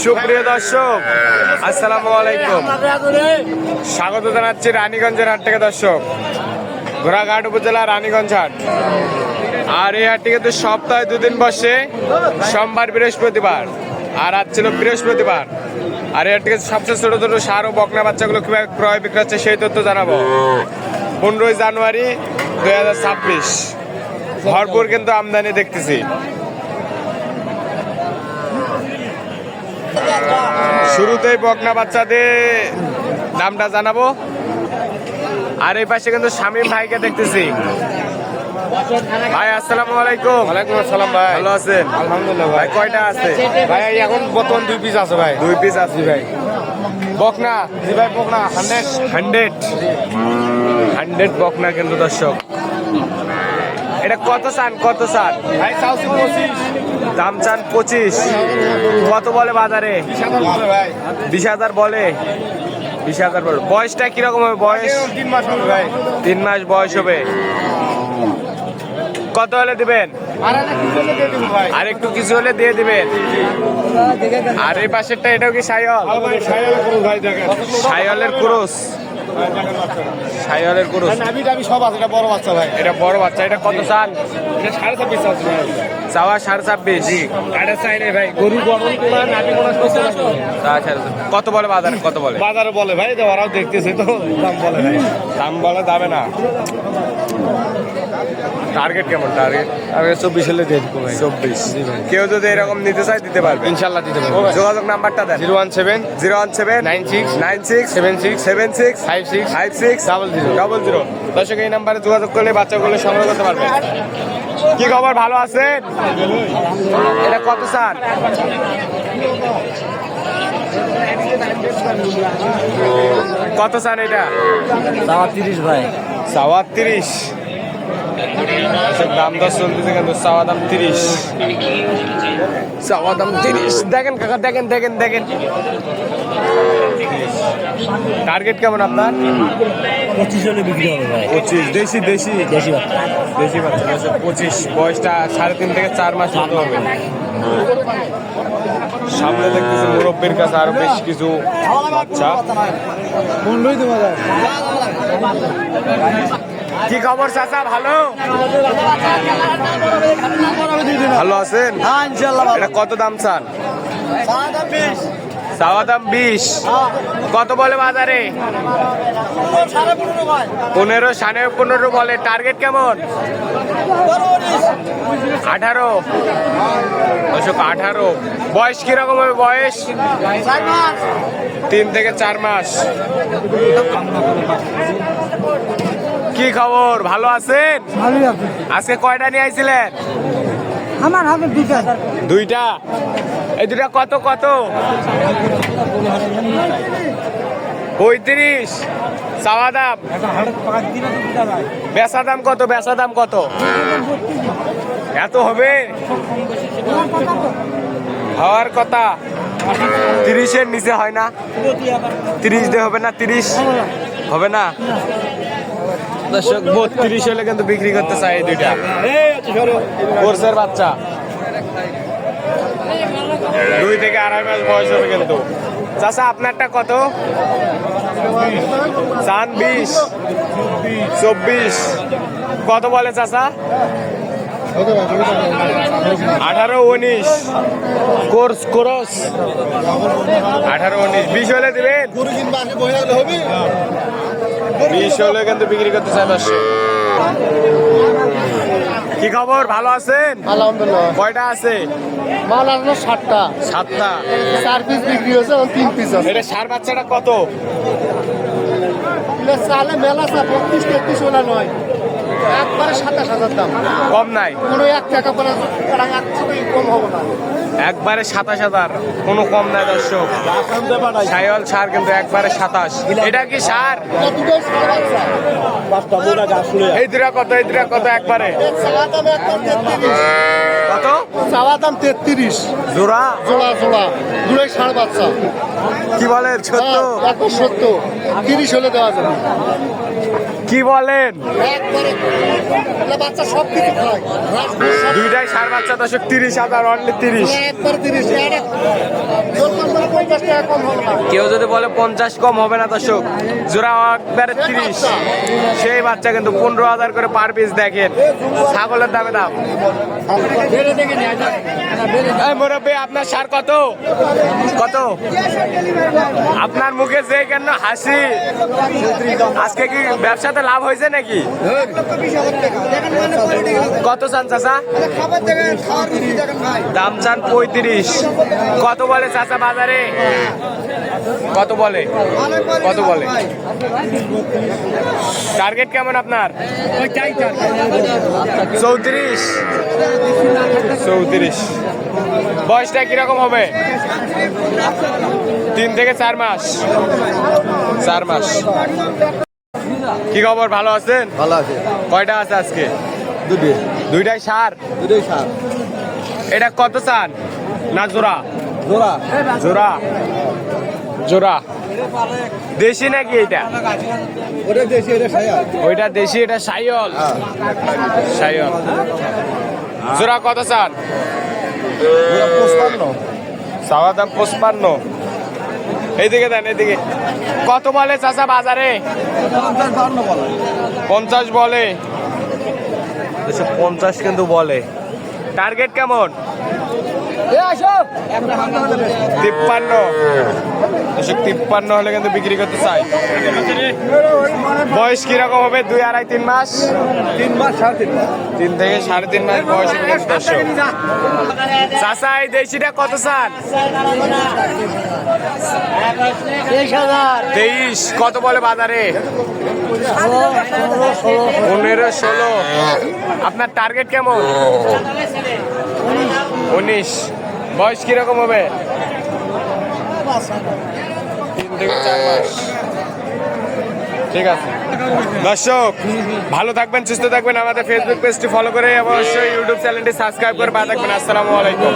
সুপ্রিয় দর্শক, আসসালামু আলাইকুম। স্বাগত জানাচ্ছি রানীগঞ্জের হাট থেকে। দর্শক, ঘোড়াঘাট উপজেলা রানীগঞ্জ হাট। আর এই হাটটি কিন্তু সপ্তাহে দুদিন বসে, সোমবার বৃহস্পতিবার। আর আজ ছিল বৃহস্পতিবার। আর এই হাটটিকে সবচেয়ে ছোট ছোট ষাঁড় ও বকনা বাচ্চাগুলো কিভাবে ক্রয় বিক্রয় হচ্ছে সেই তথ্য জানাবো। 15 জানুয়ারি 2026। ভরপুর কিন্তু আমদানি দেখতেছি। শুরুতেই বকনা বাচ্চাদের দামটা জানাবো। আর এই পাশে কিন্তু শামীম ভাইকে দেখতেছি। ভাই আসসালামু আলাইকুম। ওয়ালাইকুম আসসালাম ভাই। ভালো আছেন? আলহামদুলিল্লাহ ভাই। কয়টা আছে ভাই? এখন বর্তমান 2 পিস আছে ভাই। 2 পিস আছে ভাই। বকনা? জি ভাই, বকনা 100 বকনা কিন্তু। দর্শক, এটা কত চান? ভাই চাউছি 25। দাম চান 25। কত বলে বাজারে? 20,000 ভাই। 20,000 বলে। 20,000 বলে। বয়সটা কিরকম হবে? বয়স 3 মাস হবে ভাই। 3 মাস বয়স হবে। কত হলে দিবেন? আর একটা কিছু হলে দিয়ে দিব ভাই। আর একটু কিছু হলে দিয়ে দিবেন। আর এই পাশেরটা, এটাও কি সাইওয়াল? ভাই সাইয়াল করুন ভাই, দেখেন সাইওয়ালের ক্রস। সাইওয়ালের ক্রস। নাভি টাভি সব আছে। এটা বড় বাচ্চা ভাই। এটা বড় বাচ্চা। এটা কত চান? এটা 26.5 আছে ভাই। চাওয়া 26.5। এটা চাই নাই ভাই। গরু গরম কোনা নাভি কোনা সব আছে। আচ্ছা, কত বলে বাজারে? কত বলে বাজারে বলে ভাই, তো ওরাও দেখতেছে তো দাম বলে ভাই। দাম বলে যাবে না। টার্গেট কেমন? টার্গেট আমি 24 হলে দিয়ে দিব ভাই। 24। কেউ যদি এরকম নিতে চায় দিতে পারবে ইনশাআল্লাহ দিতে পারবো। যোগাযোগ নাম্বারটা দেন। 017 96 76 76 56 56 00। দর্শক, এই নাম্বারে যোগাযোগ করলে বাচ্চাগুলো সংগ্রহ করতে পারবে। কি খবর? ভালো আছেন? এটা কত স্যার? কত স্যার এটা? 30 ভাই। চাওয়া 30। দাম দর চলতেছে কিন্তু। চাওয়া দাম 30। চাওয়া দাম 30। দেখেন কাকা, দেখেন। টার্গেট কেমন আপনার? 25 হলে বিক্রি হবে ভাই। 25। দেশি বাচ্চা। 25। বয়সটা 3.5 থেকে 4 মাস মতো হবে। সামনে দেখতেছি মুরব্বীর কাছে আরো বেশ কিছু বাচ্চা। কি খবর চাচা? ভালো আছেন? এটা কত দাম চান? চাওয়া দাম 20। কত বলে বাজারে? 15, 15.5 বলে। টার্গেট কেমন? 18। 18। বয়স কিরকম হবে? বয়স 3 থেকে 4 মাস। কি খবর? ভালো আছেন? আজকে কয়টা নিয়ে আইছিলেন? আমার হাতে দুইটা। এই দুটা কত? 35 চাওয়া দাম। বেচা দাম কত? এত হবে? হওয়ার কথা 30-এর নিচে হয় না? 30 দিয়ে হবে না? 30 হবে না? দর্শক, 32 হলে কিন্তু বিক্রি করতে চাই এই দুইটা। কোর্সের বাচ্চা। 2 থেকে 2.5 মাস বয়স হবে কিন্তু। চাচা, আপনারটা কত চান? 20। 24। কত বলে চাচা? 18, 19। কোর্স 18, 19। 20 হলে দিবেন? 20 হলে কিন্তু বিক্রি করতে চাই। দর্শক, কি খবর? ভালো আছেন? আলহামদুলিল্লাহ। কয়টা আছে? মাল আসলো 7টা। 7টা। 4 পিস বিক্রি হয়েছে, 3 পিস আছে। এটা সার বাচ্চাটা কত? সালে মেলা 32-33 ওলা নয়, একবারে 27,000 দাম। কম নাই? কোনো 1 টাকা করে কম হবে না। একবারে 27,000, কোনো কম নাই। দর্শক, সাইওয়াল সার কিন্তু একবারে 27। এটা কি সার? এই দুটা কত? একবারে কত? চাওয়া দাম 33। জোড়া দুটোই ষাঁড় বাচ্চা। কি বলেন? সত্য? এখন 70। 30 হলে দেওয়া যাবে। কি বলেন? একবারে এগুলো বাচ্চা সব কিছু খায় ঘাস ঘুষ সব দুইটাই সার বাচ্চা দর্শক 30,000 অনলি 30। একবার 30 এটা জোর করে 50 টাকা কম হবে না কেউ যদি বলে 50 কম হবে না দর্শক, জোড়া একবারে 30। সেই বাচ্চা কিন্তু 15,000 করে পার পিস। দেখেন ছাগলের দামে দাম। এই মুরব্বী আপনার সার কত কত? আপনার মুখে যে কেন হাসি, আজকে কি ব্যবসাতে লাভ হয়েছে নাকি? কত চান চাচা? দাম চান 35। কত বলে চাচা বাজারে? কত বলে? কত বলে? টার্গেট কেমন আপনার? 34। 34। বয়সটা কিরকম হবে? 3 থেকে 4 মাস। 4 মাস। কি খবর, ভালো আছেন? ভালো আছে কয়টা আছে আজকে? দুটো দুইটাই সার। দুটোই সার এটা কত চান? না জোড়া? জোড়া জোড়া। জোড়া দেশি নাকি এটা? ওটা দেশি এটা সায়া ওইটা দেশি, এটা সাইয়ল। সাইয়ল। জোড়া কত চান? 55 চাওয়া দাম 55। এইদিকে দেন, এইদিকে। কত বলে চাচা বাজারে? 50 বলে। 50 কিন্তু বলে। টার্গেট কেমন? 53। 53 হলে কিন্তু বিক্রি করতে চাই। বয়স কিরকম হবে? 2, 2.5, 3 মাস? 3 মাস 3.5 মাস 3 থেকে 3.5 মাস বয়স হবে কিন্তু দর্শক। চাচা এই দেশিটা কত চান? 23। কত বলে বাজারে? 15, 16। আপনার টার্গেট কেমন? 19। বয়স কিরকম হবে? 3 থেকে 4 মাস। ঠিক আছে দর্শক, ভালো থাকবেন, সুস্থ থাকবেন। আমাদের ফেসবুক পেজটি ফলো করে অবশ্যই ইউটিউব চ্যানেলটি সাবস্ক্রাইব করে পাশে থাকবেন। আসসালামু আলাইকুম।